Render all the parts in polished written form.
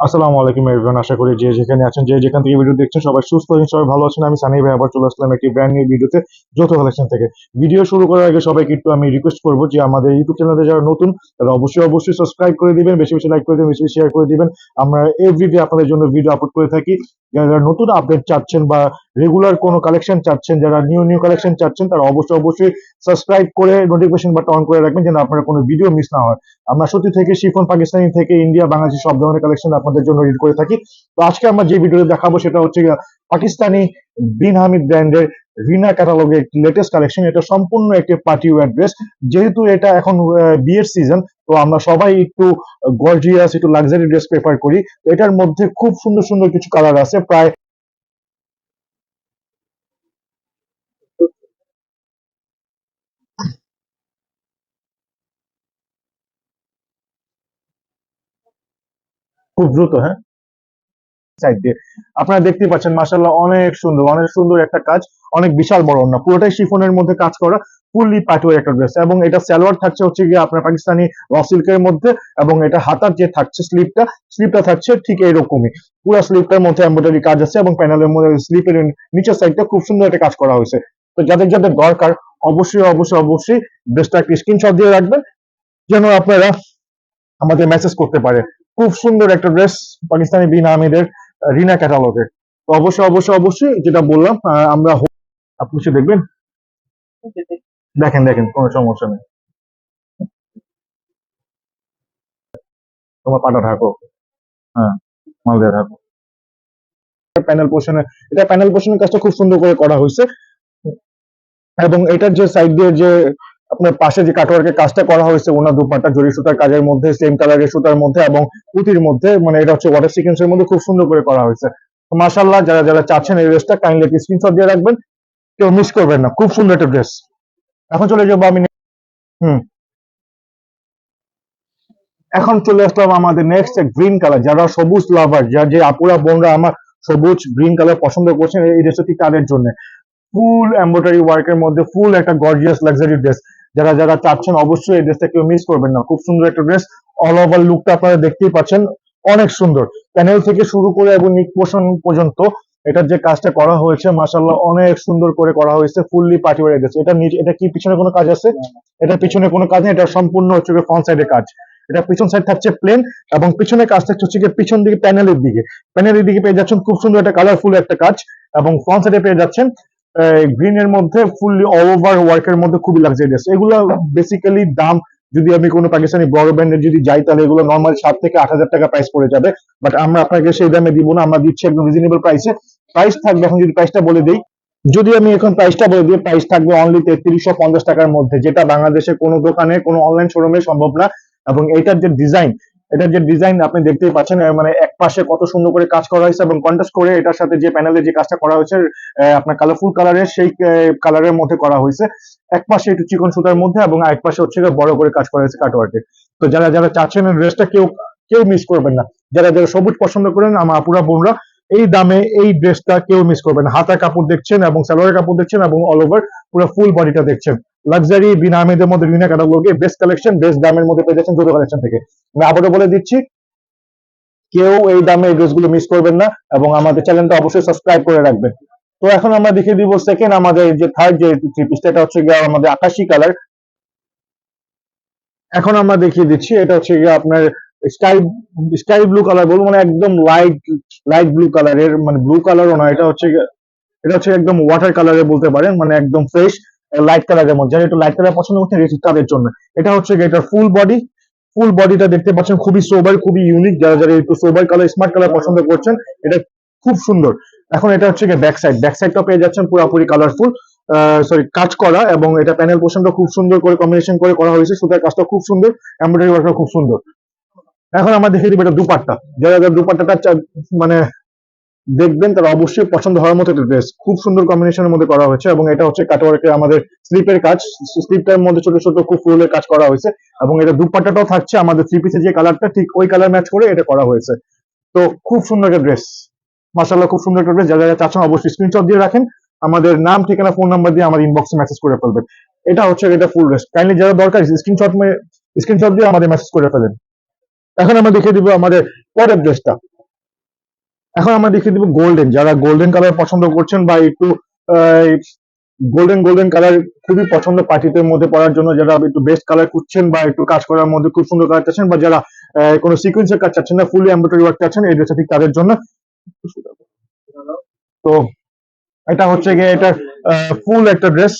আসসালামু আলাইকুম এভরিওয়ান। আশা করি যে যেখানে আছেন, যে যেখান থেকে ভিডিও দেখছেন সবাই সুস্থ আছেন, সবাই ভালো আছেন। আমি সানি ভাই আবার চলে আসলাম একটি ব্র্যান্ড নিউ ভিডিওতে, যৌথ কালেকশন থেকে। ভিডিও শুরু করার আগে সবাইকে একটু আমি রিকোয়েস্ট করবো যে আমাদের ইউটিউব চ্যানেলে যারা নতুন তারা অবশ্যই সাবস্ক্রাইব করে দিবেন, বেশি বেশি লাইক করে দিবেন, বেশি বেশি শেয়ার করে দিবেন। আমরা এভরিডে আপনাদের জন্য ভিডিও আপলোড করে থাকি। যারা নতুন আপডেট চাচ্ছেন বা রেগুলার কোনো কালেকশন চাচ্ছেন, যারা নিউ নিউ কালেকশন চাচ্ছেন, তারা অবশ্যই সাবস্ক্রাইব করে নোটিফিকেশন বাটন অন করে রাখবেন যেন আপনার কোনো ভিডিও মিস না হয়। আমরা সত্যি থেকে শিফন, পাকিস্তানি থেকে ইন্ডিয়া, বাংলাদেশি সব ধরনের কালেকশন আপনাদের জন্য রিড করে থাকি। তো আজকে আমরা যে ভিডিওটা দেখাবো সেটা হচ্ছে পাকিস্তানি বিন হামিদ ব্র্যান্ডের রিনা ক্যাটালগের একটি লেটেস্ট কালেকশন। এটা সম্পূর্ণ একটি পার্টি ওয়্যার ড্রেস। যেহেতু এটা এখন বিয়ের সিজন, তো আমরা সবাই একটু গর্জিয়াস, একটু লাক্সারি ড্রেস প্রেফার করি। তো এটার মধ্যে খুব সুন্দর সুন্দর কিছু কালার আছে, প্রায় খুব দ্রুত। হ্যাঁ, সাইড দিয়ে আপনারা দেখতে পাচ্ছেন মাশাআল্লাহ, অনেক সুন্দর, অনেক সুন্দর একটা কাজ। অনেক বিশাল বড় না, পুরোটাই শিফনের মধ্যে কাজ করা, ফুললি পাটওয়ার একটা ড্রেস। এবং এটা সালোয়ার থাকছে হচ্ছে গিয়ে আপনার পাকিস্তানি র সিল্কের মধ্যে, এবং এটা হাতার যে থাকছে স্লিপটা থাকছে ঠিক এইরকমই। পুরো স্লিপটার মধ্যে এমব্রয়ডারি কাজ আছে, এবং প্যানেলের মধ্যে স্লিপের নিচের সাইডটা খুব সুন্দর একটা কাজ করা হয়েছে। তো যাদের যাদের দরকার অবশ্যই ড্রেসটা একটা স্ক্রিনশট দিয়ে রাখবেন যেন আপনারা আমাদের মেসেজ করতে পারে। খুব সুন্দর একটা ড্রেস, পাকিস্তানি বিন আহমেদের রিনা ক্যাটালগের। তো অবশ্যই যেটা বললাম, আমরা আপনি সে দেখবেন, দেখেন দেখেন, কোনো সমস্যা নেই। তোমার পাটা ঢাকো। হ্যাঁ, মাল দিয়ে ঢাকো। প্যানেল পোর্শনে, এটা প্যানেল পোর্শনের কাজটা খুব সুন্দর করে করা হয়েছে। এবং এটার যে সাইড দিয়ে যে আপনার পাশে যে কাটওয়ার্কের কাজটা করা হয়েছে, ওনার দুপাট্টা জরি সুতার কাজের মধ্যে, সেম কালারের সুতার মধ্যে এবং পুঁতির মধ্যে, মানে এটা হচ্ছে ওয়াটার সিকোয়েন্সের মধ্যে খুব সুন্দর করে করা হয়েছে। তো মাশাআল্লাহ, যারা যারা চাচ্ছেন এই ড্রেসটা, কাইন্ডলি একটি স্ক্রিনশট দিয়ে রাখবেন, কেউ মিস করবেন না। খুব সুন্দর একটা ড্রেস। এখন চলে যাবো আমি। হুম, এখন চলে আসলাম আমাদের নেক্সট গ্রিন কালার। যারা সবুজ লাভার, যারা যে আপুরা বোনরা আমার সবুজ গ্রিন কালার পছন্দ করছেন, এই ড্রেসটা ঠিক তাদের জন্য। ফুল এমব্রয়ডারি ওয়ার্কের মধ্যে ফুল একটা গর্জিয়াস লাক্সারি ড্রেস। যারা যারা চাচ্ছেন অবশ্যই এই ড্রেসটা কেউ মিস করবেন না। খুব সুন্দর একটা ড্রেস। অল ওভার লুকটা আপনারা দেখতেই পাচ্ছেন, অনেক সুন্দর। প্যানেল থেকে শুরু করে এবং নিক পোর্শন পর্যন্ত এটার যে কাজটা করা হয়েছে মাশাআল্লাহ, অনেক সুন্দর করে করা হয়েছে। Fully party wear dress. এটা নিচে, এটা কি পিছনে কোনো কাজ আছে? এটা পিছনে কোনো কাজ নেই, এটা সম্পূর্ণ হচ্ছে ফ্রন্ট সাইডে কাজ। এটা পিছন সাইড থাকছে প্লেন, এবং পিছনে কাজ থাকছে হচ্ছে পিছন দিকে প্যানেলের দিকে পেয়ে যাচ্ছেন খুব সুন্দর একটা কালারফুল একটা কাজ। এবং ফ্রন্ট সাইডে পেয়ে যাচ্ছেন গ্রিন এর মধ্যে ফুললি অল ওভার ওয়ার্কের মধ্যে খুবই লাক্সারিয়াস। এগুলো বেসিক্যালি দাম, যদি আমি কোনো পাকিস্তানি বড় ব্র্যান্ডের যদি যাই, তাহলে এগুলো নর্মাল 7 থেকে 8 হাজার টাকা প্রাইস পড়ে যাবে। বাট আমরা আপনাকে সেই দামে দিব না, আমরা দিচ্ছি একদম রিজনেবল প্রাইসে। প্রাইস থাকবে, এখন যদি প্রাইসটা বলে দিই, যদি আমি এখন প্রাইসটা বলে দিই, প্রাইস থাকবে অনলি 3350 টাকার মধ্যে, যেটা বাংলাদেশে কোনো দোকানে, কোনো অনলাইন শোরুমে সম্ভব না। এবং এটার যে ডিজাইন আপনি দেখতেই পাচ্ছেন, মানে এক পাশে কত সুন্দর করে কাজ করা হয়েছে, এবং কন্ট্রাস্ট করে এটার সাথে যে প্যানেলের যে কাজটা করা হয়েছে, আপনার কালারফুল কালারের, সেই কালারের মধ্যে করা হয়েছে। এক পাশে একটু চিকন সুতার মধ্যে, এবং আরেক পাশে হচ্ছে বড় করে কাজ করা হয়েছে কাটওয়ার্কে। তো যারা যারা চাচ্ছেন ড্রেসটা, কেউ কেউ মিস করবেন না। যারা যারা সবুজ পছন্দ করেন আমার আপুরা বোনরা, এই দামে এই ড্রেসটা কেউ মিস করবেন না। হাতা কাপড় দেখছেন এবং সালোয়ারের কাপড় দেখছেন, এবং অল ওভার পুরো ফুল বডিটা দেখছেন। লাক্সারি বিন আহমেদের মধ্যে রিনা ক্যাটালগে বেস্ট কালেকশন, বেস্ট দামের মধ্যে পেয়ে যাচ্ছেন যৌথ কালেকশন থেকে। আমি আবারও বলে দিচ্ছি, কেউ এই দামে এই ড্রেসগুলো মিস করবেন না, এবং আমাদের চ্যানেলটা অবশ্যই সাবস্ক্রাইব করে রাখবেন। তো এখন আমরা দেখিয়ে দিব সেকেন্ড, আমাদের যে থার্ড যে থ্রি পিসটা, এটা হচ্ছে গিয়ে আমাদের আকাশি কালার। এখন আমরা দেখিয়ে দিচ্ছি, এটা হচ্ছে গিয়ে আপনার স্কাই স্কাই ব্লু কালার বলবো, মানে একদম লাইট লাইট ব্লু কালারের, মানে ব্লু কালারও না, এটা হচ্ছে একদম ওয়াটার কালারে বলতে পারেন, মানে একদম ফ্রেশ লাইট কালারের মধ্যে। যারা একটু লাইট কালার পছন্দ করছেন, এটা তাদের জন্য। এটা হচ্ছে গিয়ে এটার ফুল বডিটা দেখতে পাচ্ছেন, খুবই সোবার, খুবই ইউনিক। যারা যারা একটু সোবার কালার, স্মার্ট কালার পছন্দ করছেন, এটা খুব সুন্দর। এখন এটা হচ্ছে গিয়ে ব্যাক সাইডটা পেয়ে যাচ্ছেন পুরোপুরি কালারফুল, সরি কাজ করা, এবং এটা প্যানেল পোর্শনটা খুব সুন্দর করে কম্বিনেশন করে করা হয়েছে। সুতার কাজটা খুব সুন্দর, এমব্রয়ডারি ওয়ার্কটা খুব সুন্দর। এখন আমরা দেখিয়ে দিব এটা দুপাট্টা। যারা যারা দুপাট্টাটা মানে দেখবেন, তারা অবশ্যই পছন্দ হওয়ার মতো একটা ড্রেস। খুব সুন্দর কম্বিনেশনের মধ্যে করা হয়েছে, এবং এটা হচ্ছে কাটওয়ার্কের আমাদের স্লিপের কাজ। স্লিপটার মধ্যে ছোট ছোট খুব ফুলের কাজ করা হয়েছে, এবং এটা দুপাট্টাটাও থাকছে আমাদের থ্রি পিসের যে কালারটা, ঠিক ওই কালার ম্যাচ করে এটা করা হয়েছে। তো খুব সুন্দর একটা ড্রেস, মাশাআল্লাহ, খুব সুন্দর একটা ড্রেস। যারা যারা চাচ্ছেন অবশ্যই স্ক্রিনশট দিয়ে রাখেন, আমাদের নাম, ঠিকানা, ফোন নাম্বার দিয়ে আমার ইনবক্সে মেসেজ করে ফেলবেন। এটা হচ্ছে এটা ফুল ড্রেস। কাইন্ডলি যারা দরকার স্ক্রিনশট দিয়ে আমাদের মেসেজ করে ফেলেন। এখন আমরা দেখিয়ে দিব আমাদের পরের ড্রেসটা। এখন আমরা দেখিয়ে দিব গোল্ডেন, যারা গোল্ডেন কালার পছন্দ করছেন বা একটু গোল্ডেন গোল্ডেন কালার খুবই পছন্দ পার্টিতে মধ্যে পরার জন্য, যারা একটু বেস্ট কালার খুঁজছেন বা একটু কাজ করার মধ্যে খুব সুন্দর কালার চাচ্ছেন, বা যারা কোনো সিকোয়েন্সের কাজ চাচ্ছেন না, ফুলি এমব্রয়ডারি ওয়ার্ক চাচ্ছেন, এই ড্রেসটা ঠিক তাদের জন্য। তো এটা হচ্ছে গিয়ে এটা ফুল একটা ড্রেস,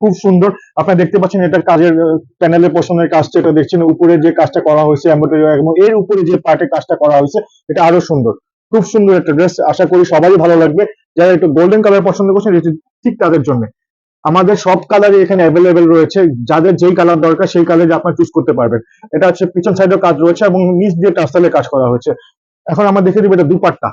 খুব সুন্দর। আপনারা দেখতে পাচ্ছেন এটা কাজের প্যানেলের পোর্শনের কাজটা, এটা দেখছেন উপরে যে কাজটা করা হয়েছে এমব্রয়ডারি এবং এর উপরে যে পার্টের কাজটা করা হয়েছে এটা আরো সুন্দর। খুব সুন্দর একটা ড্রেস, আশা করি সবারই ভালো লাগবে। যারা একটু গোল্ডেন কালার পছন্দ করছেন এটা ঠিক তাদের জন্য। আমাদের সব কালারই এখানে অ্যাভেলেবেল রয়েছে, যাদের যেই কালার দরকার সেই কালার আপনার চুজ করতে পারবেন। এটা হচ্ছে পিছন সাইডেও কাজ রয়েছে এবং নিচ দিয়ে টার্সেলে কাজ করা হয়েছে। এখন আমরা দেখে দিব এটা দুপাট্টা।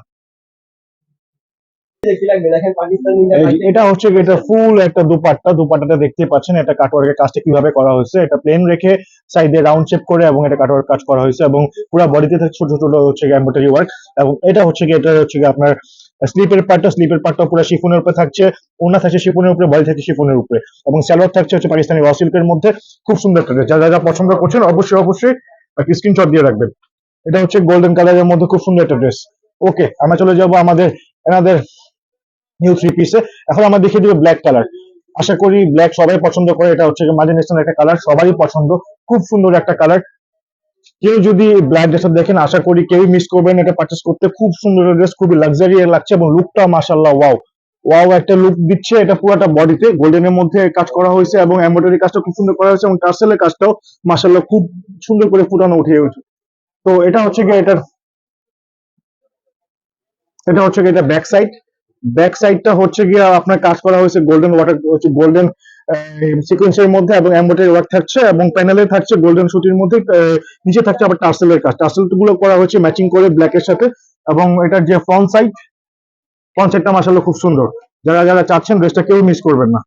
এটা হচ্ছে এটা ফুল একটা দুপাট্টা। দুপাট্টাটা দেখতে পাচ্ছেন এটা কাটওয়ার্কের কাজটা কিভাবে করা হয়েছে। এটা প্লেন রেখে সাইডে রাউন্ড শেপ করে এবং এটা কাটওয়ার্ক কাজ করা হয়েছে এবং পুরো বডিতে ছোট ছোট হচ্ছে এমব্রয়ডারি ওয়ার্ক। এবং এটা হচ্ছে এটা হচ্ছে আপনার স্লিপের পার্টটা পুরো শিফনের উপরে থাকছে, ওড়না থাকছে শিফনের উপরে, বডি থাকছে শিফনের উপরে এবং সালোয়ার থাকছে হচ্ছে পাকিস্তানি র সিল্কের মধ্যে। খুব সুন্দর একটা ড্রেস, যারা যারা পছন্দ করছেন অবশ্যই অবশ্যই একটা স্ক্রিনশট দিয়ে রাখবেন। এটা হচ্ছে গোল্ডেন কালারের মধ্যে খুব সুন্দর একটা ড্রেস। ওকে, আমরা চলে যাবো আমাদের নিউ থ্রি পিসে। এখন আমরা দেখিয়ে দিব ব্ল্যাক কালার। আশা করি ব্ল্যাক সবাই পছন্দ করে, এটা হচ্ছে মাঝে ন্যাশনাল একটা কালার, সবারই পছন্দ, খুব সুন্দর একটা কালার। কেউ যদি ব্ল্যাক ড্রেসটা দেখেন আশা করি কেউ মিস করবেন এটা পারচেস করতে। খুব সুন্দর ড্রেস, খুবই লাক্সারি লাগছে এবং লুকটা মাশাআল্লাহ ওয়াও ওয়াও একটা লুক দিচ্ছে। এটা পুরোটা বডিতে গোল্ডেনের মধ্যে কাজ করা হয়েছে এবং এমব্রয়ডারি কাজটা খুব সুন্দর করা হয়েছে এবং টার্সেলের কাজটাও মাশাআল্লাহ খুব সুন্দর করে ফুটানো উঠে গেছে। তো এটা হচ্ছে গিয়ে এটা ব্যাক সাইডটা হচ্ছে গিয়ে আপনার কাজ করা হয়েছে গোল্ডেন ওয়াটার হচ্ছে গোল্ডেন সিকোয়েন্সের মধ্যে এবং এমব্রয়ডারি ওয়ার্ক থাকছে এবং প্যানেলে থাকছে গোল্ডেন সুতির মধ্যে। নিচে থাকছে আবার টার্সেলের কাজ, টার্সেল গুলো করা হয়েছে ম্যাচিং করে ব্ল্যাকের সাথে। এবং এটার যে ফ্রন্ট সাইডটা মাশাআল্লাহ খুব সুন্দর। যারা যারা চাচ্ছেন ড্রেসটা কেউ মিস করবেন না।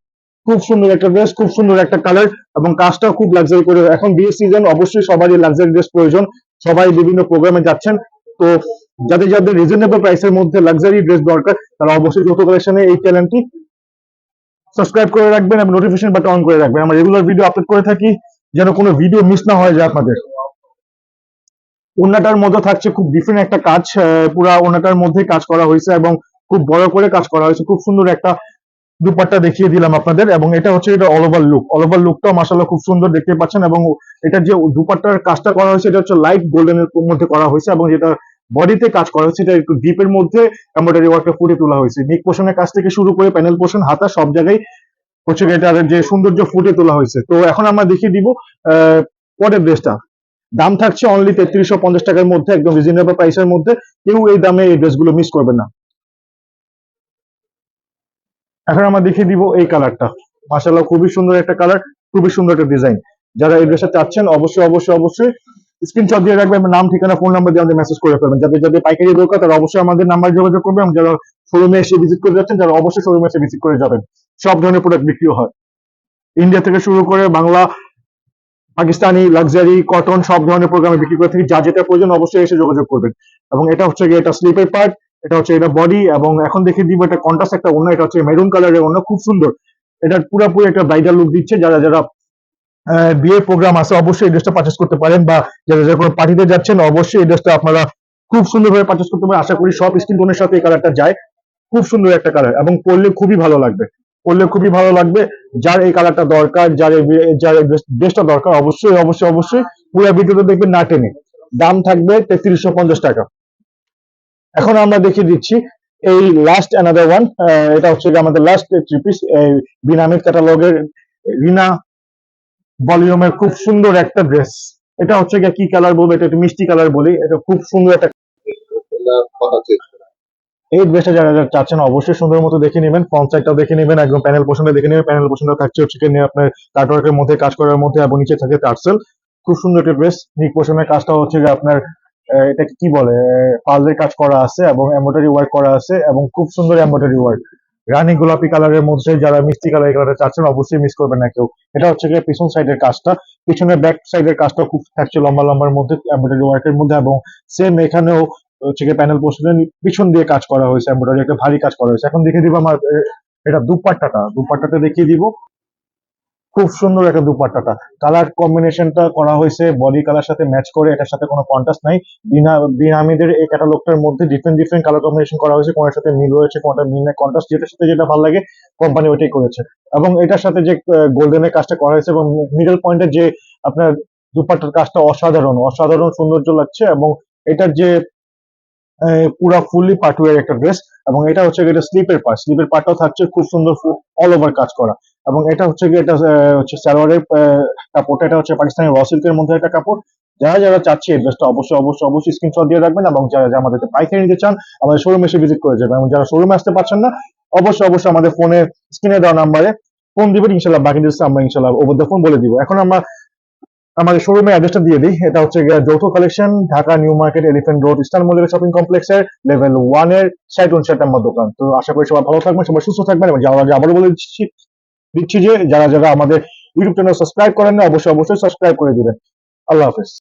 খুব সুন্দর একটা ড্রেস, খুব সুন্দর একটা কালার এবং কাজটাও খুব লাক্সারি করে। এখন বিয়ের সিজন, অবশ্যই সবারই লাক্সারি ড্রেস প্রয়োজন, সবাই বিভিন্ন প্রোগ্রামে যাচ্ছেন। তো যাদের যাদের রিজনেবল প্রাইসের মধ্যে লাক্সারি ড্রেস দরকার তারা অবশ্যই যৌথ কালেকশনে এই চ্যানেলটি সাবস্ক্রাইব করে রাখবেন এবং নোটিফিকেশন বাটন অন করে রাখবেন। আমরা রেগুলার ভিডিও আপলোড করে থাকি, যেন কোনো ভিডিও মিস না হয়ে যায় আপনাদের। ওড়নাটার মধ্যে থাকছে খুব ডিফারেন্ট একটা কাজ, পুরা ওড়নাটার মধ্যে কাজ করা হয়েছে এবং খুব বড় করে কাজ করা হয়েছে। খুব সুন্দর একটা দুপাট্টা দেখিয়ে দিলাম আপনাদের এবং এটা হচ্ছে এটা অল ওভার লুকটাও মাশাআল্লাহ খুব সুন্দর দেখতে পাচ্ছেন। এবং এটা যে দুপাট্টার কাজটা করা হয়েছে এটা হচ্ছে লাইট গোল্ডেনের মধ্যে করা হয়েছে এবং যেটা বডিতে কাজ করা হয়েছে এটা একটু ডিপের মধ্যে এমব্রয়ডারি ওয়ার্কটা ফুটে তোলা হয়েছে। নেক পোর্শনের কাজ থেকে শুরু করে প্যানেল পোর্শন, হাতা, সব জায়গায় হচ্ছে এটার যে সৌন্দর্য ফুটে তোলা হয়েছে। তো এখন আমরা দেখিয়ে দিব পরের ড্রেসটা। দাম থাকছে অনলি 3350 টাকার মধ্যে, একদম রিজনেবল প্রাইসের মধ্যে। কেউ এই দামে এই ড্রেসগুলো মিস করবেন না। এখন আমরা দেখিয়ে দিব এই কালারটা, মাশাআল্লাহ খুবই সুন্দর একটা কালার, খুবই সুন্দর একটা ডিজাইন। যারা এই ড্রেসটা চাচ্ছেন অবশ্যই অবশ্যই অবশ্যই স্ক্রিনশট দিয়ে রাখবেন, নাম, ঠিকানা, ফোন নাম্বার দিয়ে আমাদের মেসেজ করে ফেলবেন। যাদের যাদের পাইকারি দরকার তারা অবশ্যই আমাদের নাম্বার যোগাযোগ করবেন। যারা শোরুমে এসে ভিজিট করে যাচ্ছেন যারা অবশ্যই শোরুমে এসে ভিজিট করে যাবেন। সব ধরনের প্রোডাক্ট বিক্রিও হয়, ইন্ডিয়া থেকে শুরু করে বাংলা, পাকিস্তানি, লাক্সারি, কটন, সব ধরনের প্রোগ্রামে বিক্রি করে থাকি। যা যেটা প্রয়োজন অবশ্যই এসে যোগাযোগ করবেন। এবং এটা হচ্ছে গিয়ে এটা স্লিপের পার্ট, এটা হচ্ছে এটা বডি এবং এখন দেখিয়ে দিব এটা কন্ট্রাস্ট একটা ওড়না। এটা হচ্ছে মেরুন কালারের ওড়না, খুব সুন্দর। এটা পুরোপুরি একটা ব্রাইডাল লুক দিচ্ছে। যারা যারা বিয়ের প্রোগ্রাম আছে অবশ্যই এই ড্রেসটা পারচেস করতে পারেন, বা যারা যারা কোনো পার্টিতে যাচ্ছেন অবশ্যই এই ড্রেসটা আপনারা খুব সুন্দরভাবে পারচেস করতে পারেন। আশা করি সব স্কিন টোনের সাথে এই কালারটা যায়। খুব সুন্দর একটা কালার এবং পরলে খুবই ভালো লাগবে, যার এই কালারটা দরকার, যার ড্রেসটা দরকার অবশ্যই অবশ্যই অবশ্যই পুরো ভিডিওটা দেখবেন না টেনে। দাম থাকবে 3350 টাকা। এখন আমরা দেখিয়ে দিচ্ছি এই লাস্ট অ্যানাদার ওয়ান। এটা হচ্ছে আমাদের লাস্ট থ্রি পিস, বিনামির ক্যাটালগের রিনা ভলিউমের খুব সুন্দর একটা ড্রেস। এটা হচ্ছে কি কালার বলবো, এটা একটু মিষ্টি কালার বলি। এটা খুব সুন্দর একটা, এই ড্রেসটা যারা যারা চাচ্ছেন অবশ্যই সুন্দর মতো দেখে নেবেন। ফ্রন্ট সাইডটাও দেখে নেবেন, একদম প্যানেল পোর্শনটা দেখে নেবেন। প্যানেল পোর্শনটা থাকছে হচ্ছে আপনার কাটওয়ার্কের মধ্যে কাজ করার মধ্যে এবং নিচে থাকে টার্সেল। খুব সুন্দর একটা ড্রেস। নিক পোর্শনের কাজটা হচ্ছে যে আপনার এটাকে কি বলে, পার্লের কাজ করা আছে এবং এমব্রয়ডারি ওয়ার্ক করা আছে এবং খুব সুন্দর এমব্রয়ডারি ওয়ার্ক। রানী গোলাপি কালারের মধ্যে যারা মিষ্টি কালার কালারটা চাচ্ছেন অবশ্যই মিস করবেন না কেউ। এটা হচ্ছে গিয়ে পিছন সাইডের কাজটা, পিছনের ব্যাক সাইডের কাজটা খুব থাকছে লম্বা লম্বার মধ্যে এমব্রয়ডারি ওয়ার্কের মধ্যে এবং সেম এখানেও হচ্ছে গিয়ে প্যানেল পোর্শনের পিছন দিয়ে কাজ করা হয়েছে, এমব্রয়ডারি একটা ভারী কাজ করা হয়েছে। এখন দেখিয়ে দিব আমার এটা দুপাট্টাটা দেখিয়ে দিব। খুব সুন্দর একটা দুপাট্টাটা, কালার কম্বিনেশনটা করা হয়েছে বডি কালার সাথে ম্যাচ করে, এটার সাথে কোনো কন্ট্রাস্ট নাই। বিনামিদের এই ক্যাটালগটার মধ্যে ডিফারেন্ট ডিফারেন্ট কালার কম্বিনেশন করা হয়েছে, কোনটার সাথে মিল রয়েছে, কোনটা মিল নেই, কন্ট্রাস্ট যেটার সাথে যেটা ভালো লাগে কোম্পানি ওইটাই করেছে। এবং এটার সাথে যে গোল্ডেনের কাজটা করা হয়েছে এবং মিডল পয়েন্টের যে আপনার দুপাট্টার কাজটা অসাধারণ অসাধারণ সৌন্দর্য লাগছে। এবং এটার যে পুরা ফুললি পাটওয়ার একটা ড্রেস, এবং এটা হচ্ছে গিয়ে এটা স্লিপের পার্টটাও থাকছে খুব সুন্দর অল ওভার কাজ করা। এবং এটা হচ্ছে গিয়ে এটা হচ্ছে সালোয়ারের কাপড়টা, এটা হচ্ছে পাকিস্তানি র সিল্কের মধ্যে একটা কাপড়। যারা যারা চাচ্ছে এই ড্রেসটা অবশ্যই অবশ্যই অবশ্যই স্ক্রিনশট দিয়ে রাখবেন, এবং যারা যারা আমাদেরকে পাইকারি নিতে চান আমাদের শোরুমে এসে ভিজিট করে যাবেন, এবং যারা শোরুমে আসতে পারছেন না অবশ্যই অবশ্যই আমাদের ফোনে স্ক্রিনে দেওয়া নাম্বারে ফোন দিবেন, ইনশাল্লাহ বাকি ডিটেলস আমরা ইনশাল্লাহ ওভার দ্য ফোন বলে দিব। এখন আমরা আমাদের শোরুমের অ্যাড্রেসটা দিয়ে দিই। এটা হচ্ছে গিয়ে যৌথ collection, Dhaka new market, elephant road, eastern Mallika shopping কমপ্লেক্সের লেভেল 1 এর 59 নম্বর দোকান। তো আশা করি সবাই ভালো থাকবেন, সবাই সুস্থ থাকবেন, এবং যারা আবারও বলে দিচ্ছি যে যারা যারা আমাদের ইউটিউব চ্যানেল সাবস্ক্রাইব করেন না অবশ্যই অবশ্যই সাবস্ক্রাইব করে দিবেন। আল্লাহ হাফেজ।